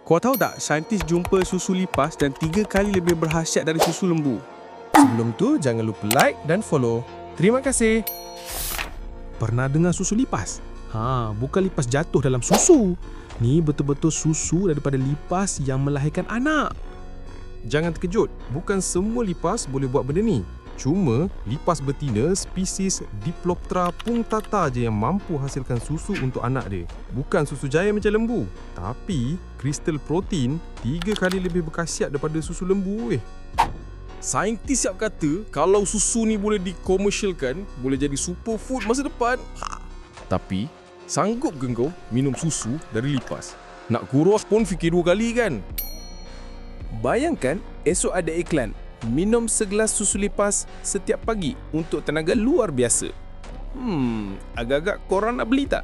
Kau tahu tak, saintis jumpa susu lipas dan 3 kali lebih berkhasiat dari susu lembu. Sebelum tu, jangan lupa like dan follow. Terima kasih. Pernah dengar susu lipas? Bukan lipas jatuh dalam susu. Ni betul-betul susu daripada lipas yang melahirkan anak. Jangan terkejut, bukan semua lipas boleh buat benda ni. Cuma, lipas betina spesies Diploptera punctata je yang mampu hasilkan susu untuk anak dia. Bukan susu jaya macam lembu. Tapi, kristal protein 3 kali lebih berkhasiat daripada susu lembu. Saintis siap kata kalau susu ni boleh dikomersialkan, boleh jadi superfood masa depan. Tapi, sanggup ke kau minum susu dari lipas? Nak kurus pun fikir 2 kali kan? Bayangkan esok ada iklan minum segelas susu lipas setiap pagi untuk tenaga luar biasa. Agak-agak korang nak beli tak?